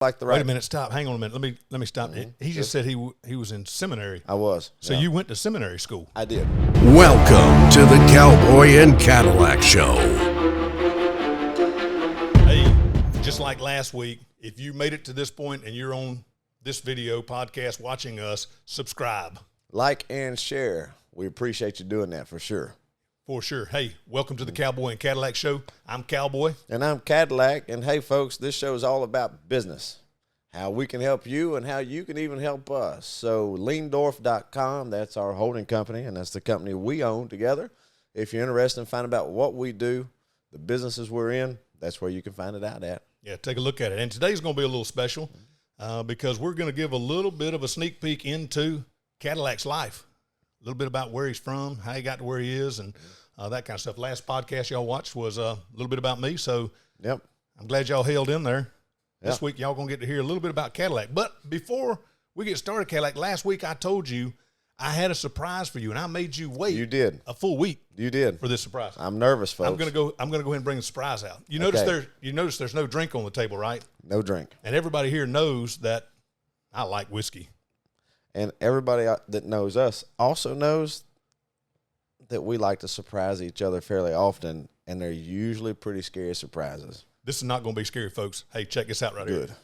Like the right. Wait a minute, stop. Hang on a minute. Let me stop. He just said he was in seminary. I was. So you went to seminary school. I did. Welcome to the Cowboy and Cadillac Show. Hey, just like last week, if you made it to this point and you're on this video podcast watching us, subscribe. Like and share. We appreciate you doing that for sure. For sure. Hey, welcome to the Cowboy and Cadillac Show. I'm Cowboy. And I'm Cadillac. And hey, folks, this show is all about business, how we can help you and how you can even help us. So Leendorf.com, that's our holding company, and that's the company we own together. If you're interested in finding out what we do, the businesses we're in, that's where you can find it out at. Yeah, take a look at it. And today's going to be a little special because we're going to give a little bit of a sneak peek into Cadillac's life, a little bit about where he's from, how he got to where he is, and that kind of stuff. Last podcast y'all watched was a little bit about me, so Yep. I'm glad y'all held in there. This Yep. week y'all going to get to hear a little bit about Cadillac. But before we get started, Cadillac, last week I told you I had a surprise for you, and I made you wait You did. a full week You did. for this surprise. I'm nervous, folks. I'm gonna go ahead and bring the surprise out. You notice there's no drink on the table, right? No drink. And everybody here knows that I like whiskey. And everybody that knows us also knows that we like to surprise each other fairly often, and they're usually pretty scary surprises. This is not going to be scary, folks. Hey, check this out right here. Good.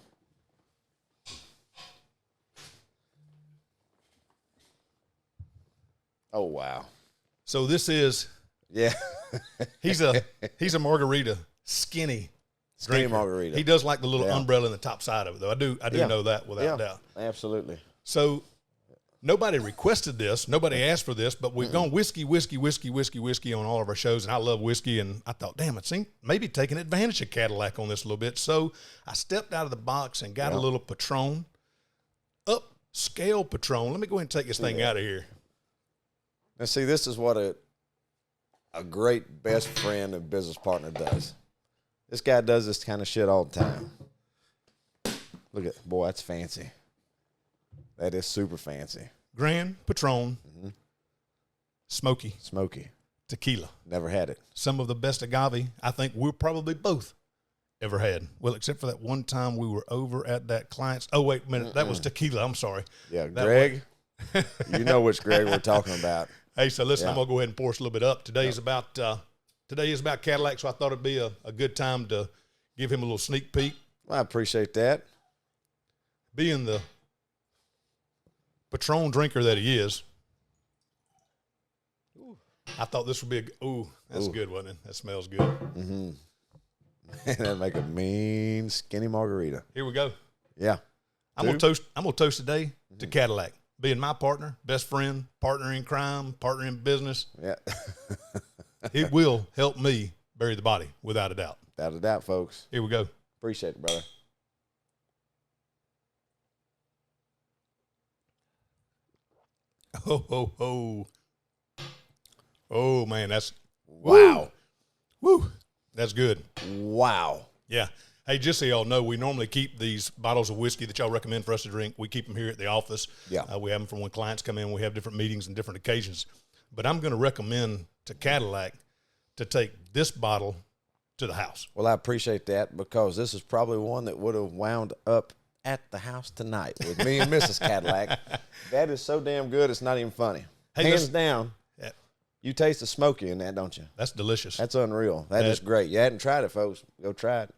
Oh, wow. So this is Yeah. he's a margarita, skinny drinker. margarita. He does like the little Yeah. umbrella in the top side of it, though. I do Yeah. know that without doubt. Absolutely. So nobody requested this. Nobody asked for this, but we've gone whiskey on all of our shows, and I love whiskey. And I thought, damn, it seemed maybe taking advantage of Cadillac on this a little bit. So I stepped out of the box and got a little Patron, upscale Patron. Let me go ahead and take this thing out of here. Now, see, this is what a great best friend and business partner does. This guy does this kind of shit all the time. Look at, boy, that's fancy. That is super fancy. Grand Patron, smoky Smoky. tequila. Never had it. Some of the best agave I think we're probably both ever had. Well, except for that one time we were over at that client's. Oh, wait a minute. That was tequila. I'm sorry. Yeah, That Greg, you know which Greg we're talking about. Hey, so listen, Yeah. I'm going to go ahead and pour us a little bit up. Today is about Cadillac, so I thought it'd be a good time to give him a little sneak peek. Well, I appreciate that. Being the Patron drinker that he is, I thought this would be that's good, wasn't it? That smells good. That'd make a mean, skinny margarita. Here we go. Yeah. I'm gonna toast today to Cadillac, being my partner, best friend, partner in crime, partner in business. Yeah. It will help me bury the body, without a doubt. Without a doubt, folks. Here we go. Appreciate it, brother. Oh, man, that's Wow. woo. That's good. Wow. Yeah. Hey, just so y'all know, we normally keep these bottles of whiskey that y'all recommend for us to drink. We keep them here at the office. Yeah. We have them for when clients come in. We have different meetings and different occasions. But I'm going to recommend to Cadillac to take this bottle to the house. Well, I appreciate that because this is probably one that would have wound up at the house tonight with me and Mrs. Cadillac. That is so damn good, it's not even funny. Hey, Hands down, Yeah, you taste the smoky in that, don't you? that's delicious. That's unreal. That is great. You hadn't tried it, folks. Go try it.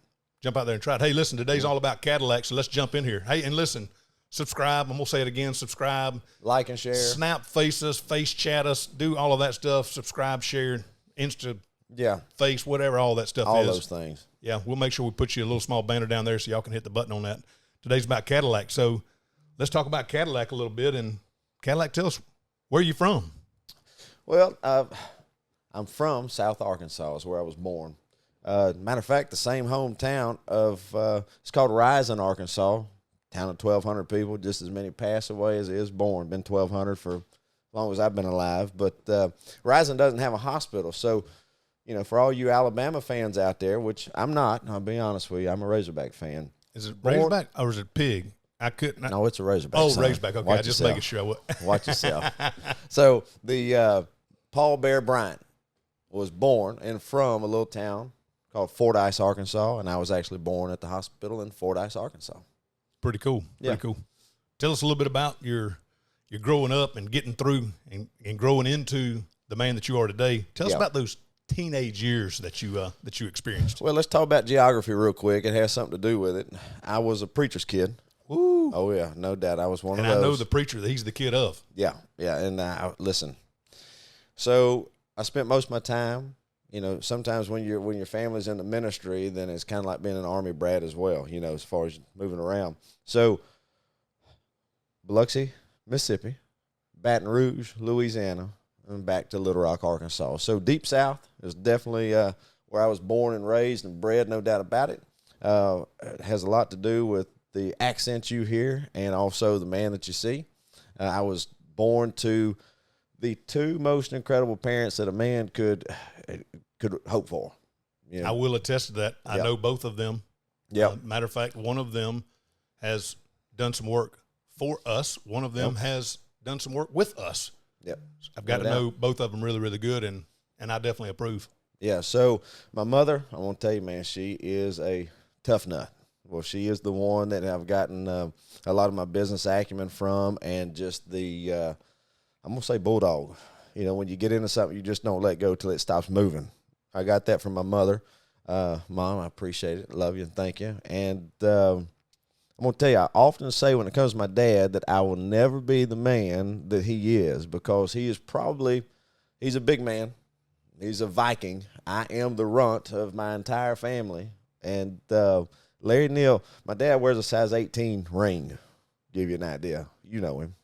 Jump out there and try it. Hey, listen, today's all about Cadillac, so let's jump in here. Hey, and listen, subscribe. I'm going to say it again, subscribe. Like and share. Snap, face us, face chat us, do all of that stuff. Subscribe, share, Insta, Yeah. face, whatever all that stuff All is. those things. Yeah, we'll make sure we put you a little small banner down there so y'all can hit the button on that. Today's about Cadillac. So let's talk about Cadillac a little bit. And Cadillac, tell us, where are you from? Well, I'm from South Arkansas, is where I was born. Matter of fact, the same hometown of, it's called Rising, Arkansas, town of 1,200 people, just as many pass away as is born. Been 1,200 for as long as I've been alive. But Rising doesn't have a hospital. So, you know, for all you Alabama fans out there, which I'm not, I'll be honest with you, I'm a Razorback fan. Is it Razorback or is it Pig? I couldn't. No, it's a Razorback. Oh, son. Razorback. Okay, Watch I just yourself. making sure I would. Watch yourself. So the Paul Bear Bryant was born and from a little town called Fordyce, Arkansas, and I was actually born at the hospital in Fordyce, Arkansas. pretty cool. Pretty cool. Tell us a little bit about your growing up and getting through and growing into the man that you are today. Tell us about those teenage years that you experienced. Well, let's talk about geography real quick. It has something to do with it. I was a preacher's kid. Woo. Oh, yeah, no doubt. I was one of those. And I know the preacher that he's the kid of. Yeah, yeah. And listen, so I spent most of my time, sometimes when your family's in the ministry, then it's kind of like being an Army brat as well, as far as moving around. So Biloxi, Mississippi, Baton Rouge, Louisiana, and back to Little Rock, Arkansas. So Deep South is definitely where I was born and raised and bred, no doubt about it. It has a lot to do with the accent you hear and also the man that you see. I was born to the two most incredible parents that a man could hope for. I will attest to that. I know both of them. Yeah. Matter of fact, one of them has done some work for us. One of them has done some work with us. Yep. I've got to know both of them really, really good, and I definitely approve. Yeah, so my mother, I want to tell you, man, she is a tough nut. Well, she is the one that I've gotten a lot of my business acumen from, and just the, I'm going to say bulldog. When you get into something, you just don't let go till it stops moving. I got that from my mother. Mom, I appreciate it. Love you and thank you. And I'm going to tell you, I often say when it comes to my dad that I will never be the man that he is, because he's a big man. He's a Viking. I am the runt of my entire family. And Larry Neal, my dad wears a size 18 ring. Give you an idea. You know him.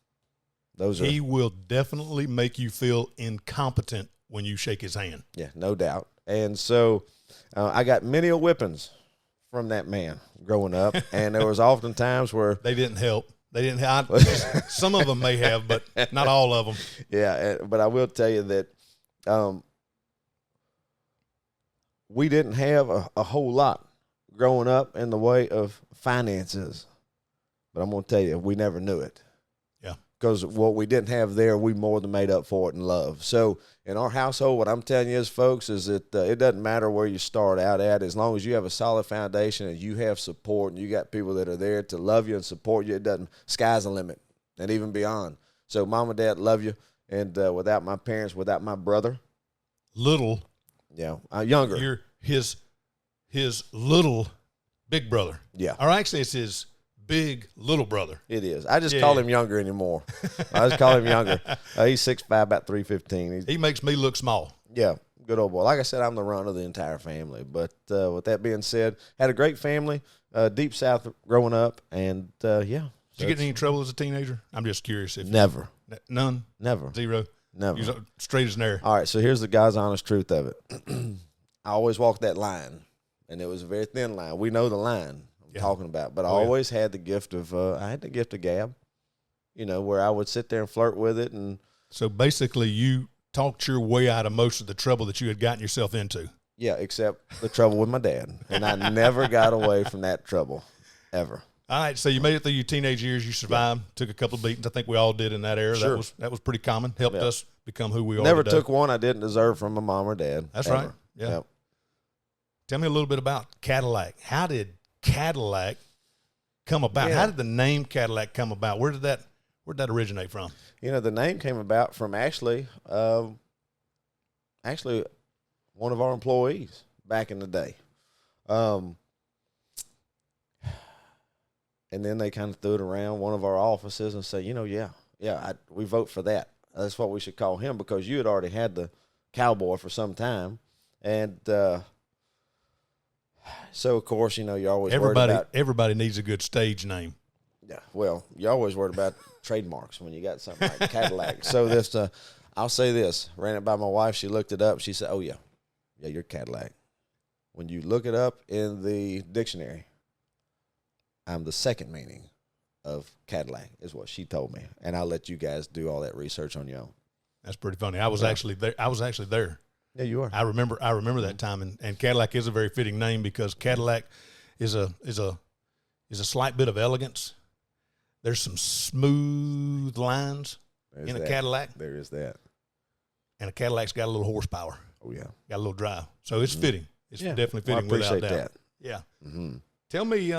He will definitely make you feel incompetent when you shake his hand. Yeah, no doubt. And so I got many whippings from that man growing up, and there was often times where they didn't help. Some of them may have, but not all of them. Yeah, but I will tell you that we didn't have a whole lot growing up in the way of finances, but I'm going to tell you, we never knew it. Yeah. Because what we didn't have there, we more than made up for it in love. So in our household, what I'm telling you is, folks, is that it doesn't matter where you start out at, as long as you have a solid foundation and you have support and you got people that are there to love you and support you, sky's the limit and even beyond. So mom and dad love you, and without my parents, without my brother. Younger. You're his little big brother. Yeah. Or actually, it's his big little brother. It is. I just call him younger anymore. I just call him younger. He's 6'5", about 315. He makes me look small. Yeah, good old boy. Like I said, I'm the runt of the entire family. But with that being said, had a great family, Deep South growing up, and Did you get in any trouble as a teenager? I'm just curious. Never. None? Never. Zero? Never. You're straight as an arrow. All right, so here's the God's honest truth of it. I always walked that line, and it was a very thin line. We know the line I'm talking about, but I always had the gift of gab, where I would sit there and flirt with it. And so basically you talked your way out of most of the trouble that you had gotten yourself into. Yeah, except the trouble with my dad, and I never got away from that trouble, ever. All right, so you made it through your teenage years. You survived, took a couple of beatings. I think we all did in that era. Sure. That was pretty common. Helped us become who we are Never today. took one I didn't deserve from my mom or dad. That's ever. right. Yeah. Yep. Tell me a little bit about Cadillac. How did Cadillac come about? Yeah. How did the name Cadillac come about? Where did that originate from? The name came about from actually one of our employees back in the day. And then they kind of threw it around one of our offices and said, we vote for that. That's what we should call him, because you had already had the cowboy for some time. And so, of course, you're always worried about. Everybody needs a good stage name. Yeah, well, you're always worried about trademarks when you got something like Cadillac. So this, I'll say this, ran it by my wife. She looked it up. She said, oh, yeah, you're Cadillac. When you look it up in the dictionary, I'm the second meaning of Cadillac, is what she told me. And I'll let you guys do all that research on your own. That's pretty funny. I was actually there. Yeah, you are. I remember that time, and Cadillac is a very fitting name, because Cadillac is a slight bit of elegance. There's some smooth lines in a Cadillac. There is that. And a Cadillac's got a little horsepower. Oh, yeah. Got a little drive. So it's fitting. It's definitely fitting, I appreciate without doubt. that. Yeah. Mm-hmm. Tell me,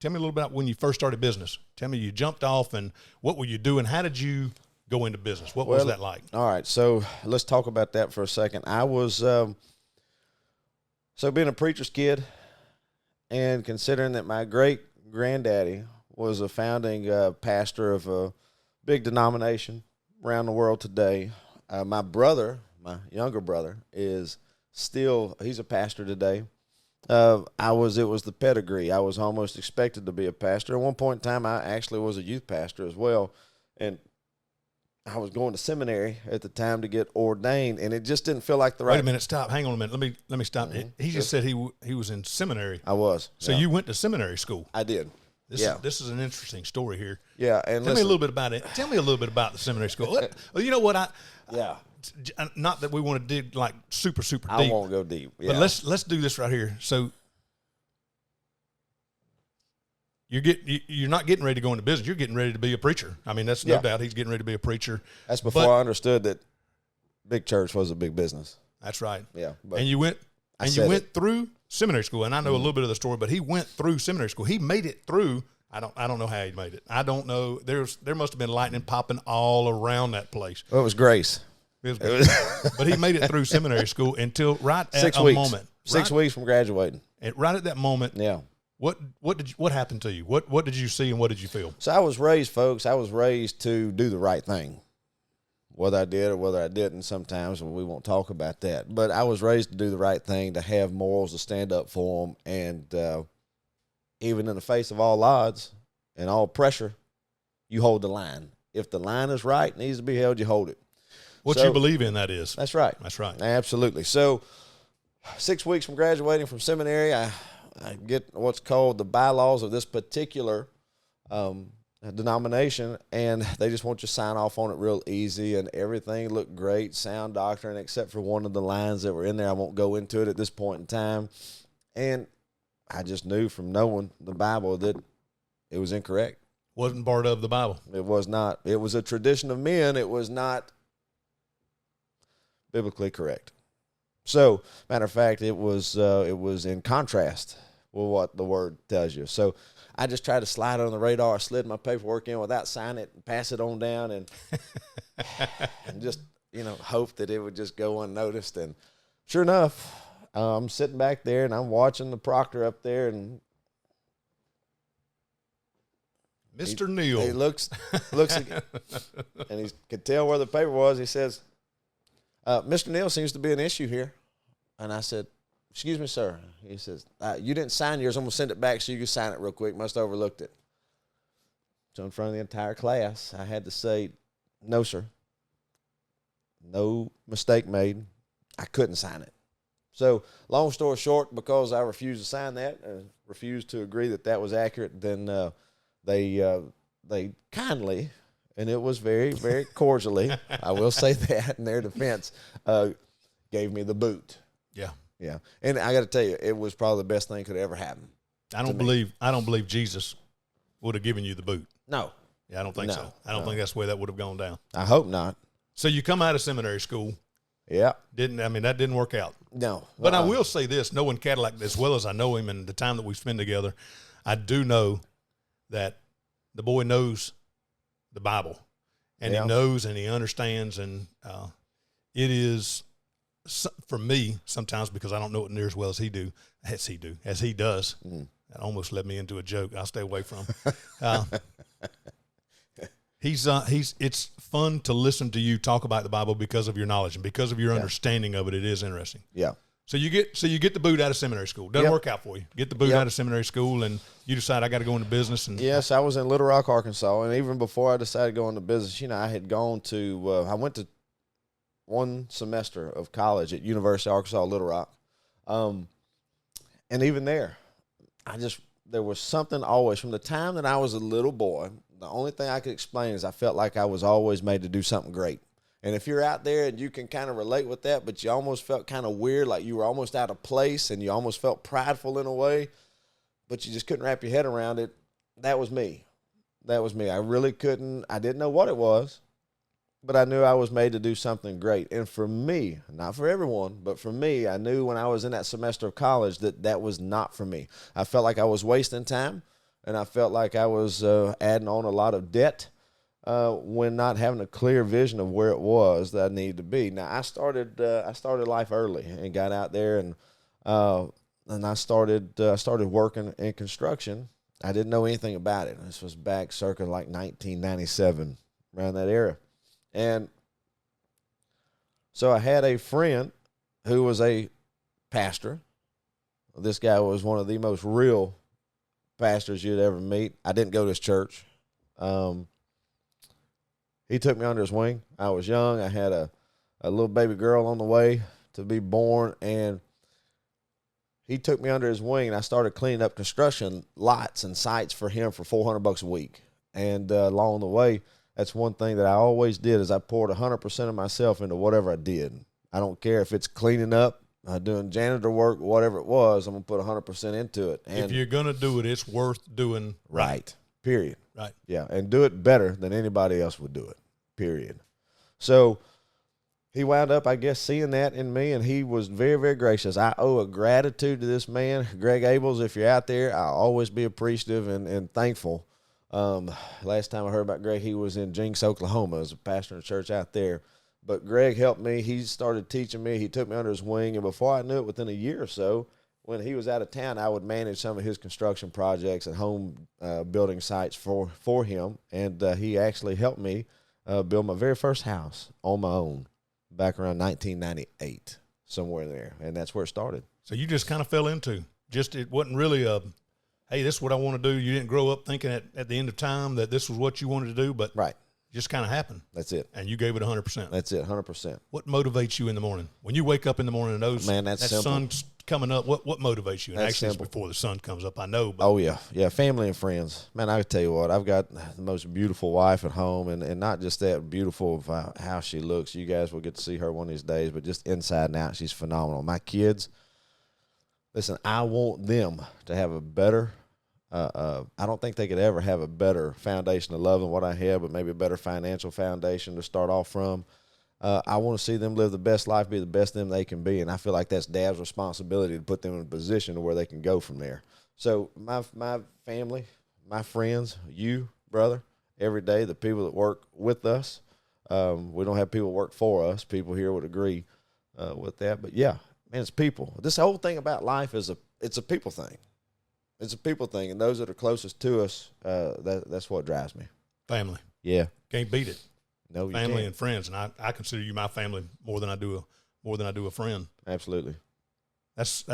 Tell me a little about when you first started business. Tell me you jumped off, and what were you doing? How did you go into business? What was that like? All right, so let's talk about that for a second. I was so being a preacher's kid, and considering that my great granddaddy was a founding pastor of a big denomination around the world today. My brother, my younger brother, he's a pastor today. It was the pedigree. I was almost expected to be a pastor. At one point in time, I actually was a youth pastor as well. And I was going to seminary at the time to get ordained, and it just didn't feel like the right. Wait a minute, stop. Hang on a minute. Let me stop. Mm-hmm. He just said he was in seminary. I was. So you went to seminary school. I did. This is an interesting story here. Yeah, and tell me a little bit about it. Tell me a little bit about the seminary school. Well, you know what not that we want to dig like super deep. I won't go deep. Yeah. But let's do this right here. So you're not getting ready to go into business. You're getting ready to be a preacher. I mean, that's no doubt. He's getting ready to be a preacher. That's before I understood that big church was a big business. That's right. Yeah. And you went through seminary school, and I know a little bit of the story, but he went through seminary school. He made it through. I don't know how he made it. I don't know. There must have been lightning popping all around that place. Well, it was grace. It was but he made it through seminary school until right at 6 a weeks. moment. 6 weeks from graduating. And right at that moment. Yeah. What happened to you? What did you see and what did you feel? So I was raised to do the right thing. Whether I did or whether I didn't, sometimes we won't talk about that. But I was raised to do the right thing, to have morals, to stand up for them, and even in the face of all odds and all pressure, you hold the line. If the line is right, needs to be held, you hold it. What you believe in, that is. That's right. That's right. Absolutely. So 6 weeks from graduating from seminary, I get what's called the bylaws of this particular denomination, and they just want you to sign off on it real easy, and everything looked great, sound doctrine, except for one of the lines that were in there. I won't go into it at this point in time. And I just knew from knowing the Bible that it was incorrect. Wasn't part of the Bible. It was not. It was a tradition of men. It was not biblically correct. So, matter of fact, it was in contrast with what the word tells you. So I just tried to slide on the radar. I slid my paperwork in without signing it and pass it on down, and just hope that it would just go unnoticed. And sure enough, I'm sitting back there and I'm watching the proctor up there, and Mr. Neal. He looks again, and he could tell where the paper was. He says, Mr. Neal, seems to be an issue here. And I said, excuse me, sir. He says, you didn't sign yours. I'm going to send it back so you can sign it real quick. Must have overlooked it. So in front of the entire class, I had to say, no, sir. No mistake made. I couldn't sign it. So long story short, because I refused to sign that, refused to agree that that was accurate, then they kindly, and it was very, very cordially, I will say that in their defense, gave me the boot. Yeah. Yeah. And I got to tell you, it was probably the best thing that could ever happen. I don't believe Jesus would have given you the boot. No. Yeah, I don't think so. I don't think that's the way that would have gone down. I hope not. So you come out of seminary school. Yeah. That didn't work out. No. But I will say this, knowing Cadillac as well as I know him and the time that we spend together, I do know that the boy knows the Bible. And he knows and he understands, and it is, for me, sometimes because I don't know it near as well as he does. That almost led me into a joke I'll stay away from. It's fun to listen to you talk about the Bible because of your knowledge and because of your understanding of it. It is interesting. Yeah. So you get the boot out of seminary school. Doesn't work out for you. Get the boot out of seminary school, and you decide I got to go into business. And yes, I was in Little Rock, Arkansas, and even before I decided to go into business, I had gone to I went to one semester of college at University of Arkansas, Little Rock, and even there, there was something always from the time that I was a little boy. The only thing I could explain is I felt like I was always made to do something great. And if you're out there and you can kind of relate with that, but you almost felt kind of weird, like you were almost out of place and you almost felt prideful in a way, but you just couldn't wrap your head around it, that was me. That was me. I really couldn't. I didn't know what it was, but I knew I was made to do something great. And for me, not for everyone, but for me, I knew when I was in that semester of college that was not for me. I felt like I was wasting time. and I felt like I was adding on a lot of debt when not having a clear vision of where it was that I needed to be. Now, I started life early and got out there, and I started working in construction. I didn't know anything about it. This was back circa like 1997, around that era. And so I had a friend who was a pastor. This guy was one of the most real pastors you'd ever meet. I didn't go to his church. He took me under his wing. I was young. I had a little baby girl on the way to be born, and he took me under his wing, and I started cleaning up construction lots and sites for him for $400 a week. And along the way, that's one thing that I always did is I poured 100% of myself into whatever I did. I don't care if it's cleaning up, doing janitor work, whatever it was, I'm going to put 100% into it. And if you're going to do it, it's worth doing right. Period. Right. Yeah, and do it better than anybody else would do it, period. So he wound up, I guess, seeing that in me, and he was very, very gracious. I owe a gratitude to this man, Greg Abels. If you're out there, I'll always be appreciative and thankful. Last time I heard about Greg, he was in Jinx, Oklahoma, as a pastor in a church out there. But Greg helped me. He started teaching me. He took me under his wing, and before I knew it, within a year or so, when he was out of town, I would manage some of his construction projects at home building sites for him, and he actually helped me build my very first house on my own back around 1998, somewhere there, and that's where it started. So you just kind of fell into, it wasn't really a, hey, this is what I want to do. You didn't grow up thinking at the end of time that this was what you wanted to do, but right. Just kind of happened. That's it. And you gave it 100%. That's it, 100%. What motivates you in the morning? When you wake up in the morning and that simple. sun's coming up, what motivates you? And That's actually, simple. it's before the sun comes up, I know. But oh, yeah, family and friends. Man, I tell you what, I've got the most beautiful wife at home, and not just that, beautiful of how she looks. You guys will get to see her one of these days, but just inside and out, she's phenomenal. My kids, listen, I want them to have a better I don't think they could ever have a better foundation of love than what I have, but maybe a better financial foundation to start off from. I want to see them live the best life, be the best them they can be, and I feel like that's Dad's responsibility to put them in a position to where they can go from there. So my family, my friends, you, brother, every day, the people that work with us, we don't have people work for us. People here would agree with that. But, yeah, man, it's people. This whole thing about life it's a people thing. It's a people thing, and those that are closest to us, that's what drives me. family. Yeah. Can't beat it. No, you Family can't. and friends, and I consider you my family more than I do a friend. Absolutely. That's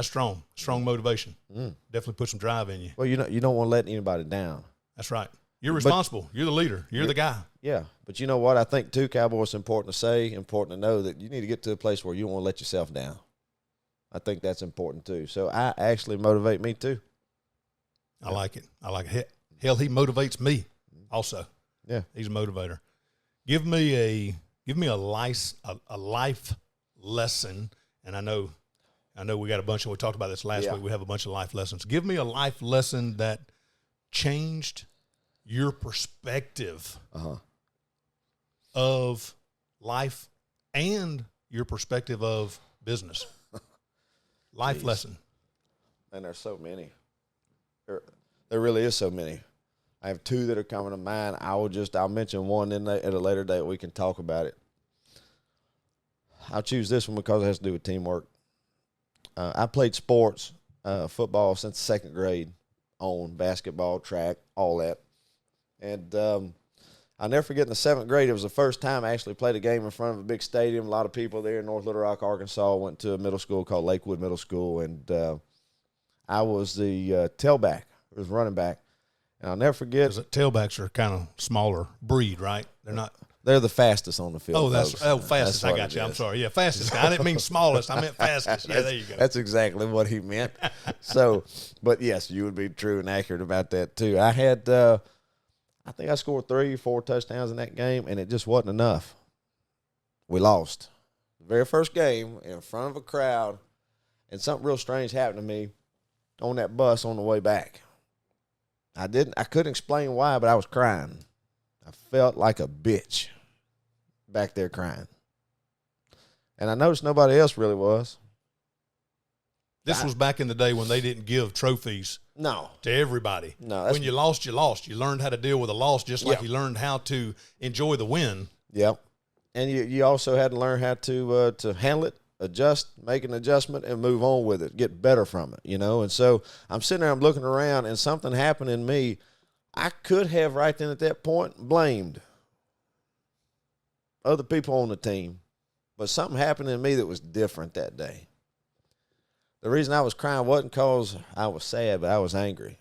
strong motivation. Definitely put some drive in you. Well, you don't want to let anybody down. That's right. You're responsible. You're the leader. You're the guy. Yeah, but you know what? I think too, Cowboy, it's important to say, important to know that you need to get to a place where you don't want to let yourself down. I think that's important too. So I actually motivate me too. I like it. Hell, he motivates me also. Yeah, he's a motivator. Give me a life lesson, and I know we got a bunch, and we talked about this last week. We have a bunch of life lessons. Give me a life lesson that changed your perspective of life and your perspective of business. Life lesson. And there's so many. There really is so many. I have two that are coming to mind. I'll mention one at a later date. We can talk about it. I'll choose this one because it has to do with teamwork. I played sports, football since second grade, on basketball, track, all that. And I'll never forget in the seventh grade, it was the first time I actually played a game in front of a big stadium, a lot of people there in North Little Rock, Arkansas. Went to a middle school called Lakewood Middle School, and I was the tailback. I was running back. And I'll never forget. Because tailbacks are kind of smaller breed, right? They're not. They're the fastest on the field. Oh, fastest. That's I got you. I'm sorry. Yeah, fastest. I didn't mean smallest. I meant fastest. Yeah, there you go. That's exactly what he meant. So, but yes, you would be true and accurate about that too. I had, I think I scored 3 or 4 touchdowns in that game, and it just wasn't enough. We lost. The very first game in front of a crowd, and something real strange happened to me on that bus on the way back. I couldn't explain why, but I was crying. I felt like a bitch back there crying. And I noticed nobody else really was. This was back in the day when they didn't give trophies No. to everybody. No, when you lost, you lost. You learned how to deal with a loss just like Yeah. you learned how to enjoy the win. Yep. And you also had to learn how to handle it, adjust, make an adjustment, and move on with it, get better from it, you know. And so I'm sitting there, I'm looking around, and something happened in me. I could have right then at that point blamed other people on the team, but something happened in me that was different that day. The reason I was crying wasn't because I was sad, but I was angry.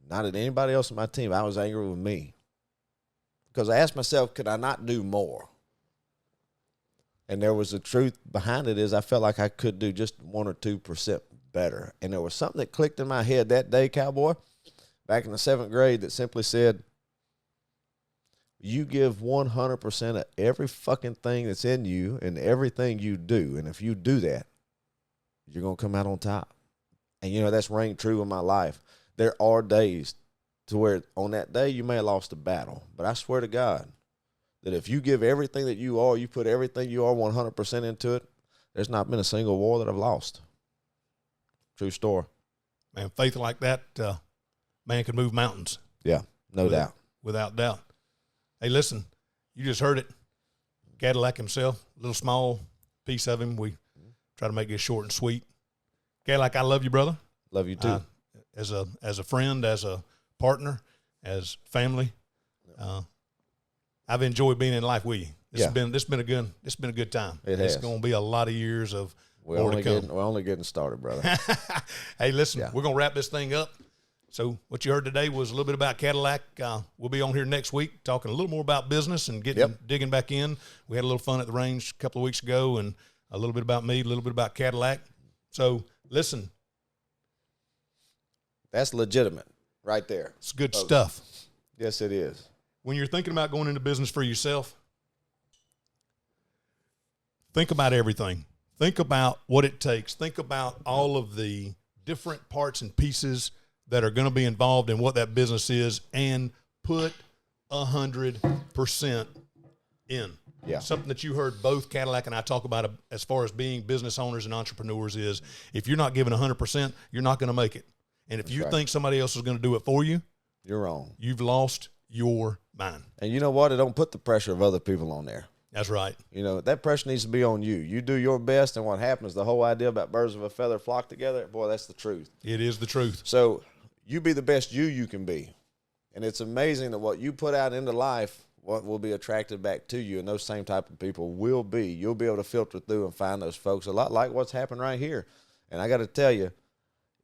Not at anybody else on my team. I was angry with me. Because I asked myself, could I not do more? And there was the truth behind it is I felt like I could do just 1 or 2% better. And there was something that clicked in my head that day, Cowboy, back in the 7th grade, that simply said, you give 100% of every fucking thing that's in you and everything you do. And if you do that, you're going to come out on top. And, you know, that's rang true in my life. There are days to where on that day you may have lost a battle. But I swear to God that if you give everything that you are, you put everything you are 100% into it, there's not been a single war that I've lost. True story. Man, faith like that, man can move mountains. Yeah, no doubt. Without doubt. Hey, listen, you just heard it. Cadillac himself, a little small piece of him. We try to make this short and sweet. Cadillac, I love you, brother. Love you too. As a friend, as a partner, as family. I've enjoyed being in life with you. It's been a good time. It's going to be a lot of years of we're only getting started, brother. Hey, listen, we're going to wrap this thing up. So what you heard today was a little bit about Cadillac. We'll be on here next week talking a little more about business and digging back in. We had a little fun at the range a couple of weeks ago, and a little bit about me, a little bit about Cadillac. So listen. That's legitimate right there. It's good stuff. Yes, it is. When you're thinking about going into business for yourself, think about everything. Think about what it takes. Think about all of the different parts and pieces that are going to be involved in what that business is, and put 100% in. Yeah. Something that you heard both Cadillac and I talk about as far as being business owners and entrepreneurs is, if you're not giving 100%, you're not going to make it. And if you think somebody else is going to do it for you, you're wrong. You've lost your mind. And you know what? It don't put the pressure of other people on there. That's right. You know, that pressure needs to be on you. You do your best, and what happens, the whole idea about birds of a feather flock together, boy, that's the truth. It is the truth. So you be the best you can be. And it's amazing that what you put out into life, what will be attracted back to you, and those same type of people will be. You'll be able to filter through and find those folks, a lot like what's happened right here. And I got to tell you,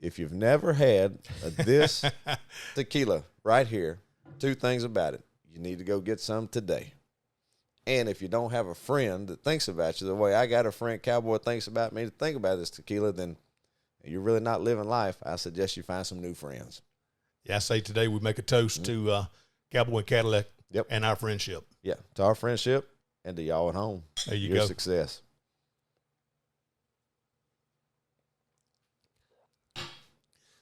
if you've never had this tequila right here, 2 things about it. You need to go get some today. And if you don't have a friend that thinks about you the way I got a friend, Cowboy, thinks about me to think about this tequila, then you're really not living life. I suggest you find some new friends. Yeah, I say today we make a toast to Cowboy and Cadillac and our friendship. Yeah, to our friendship and to y'all at home. There you Your go. Success.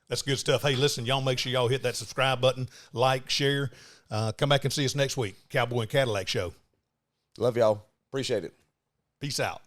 That's good stuff. Hey, listen, y'all make sure y'all hit that subscribe button, like, share. Come back and see us next week. Cowboy and Cadillac Show. Love y'all. Appreciate it. Peace out.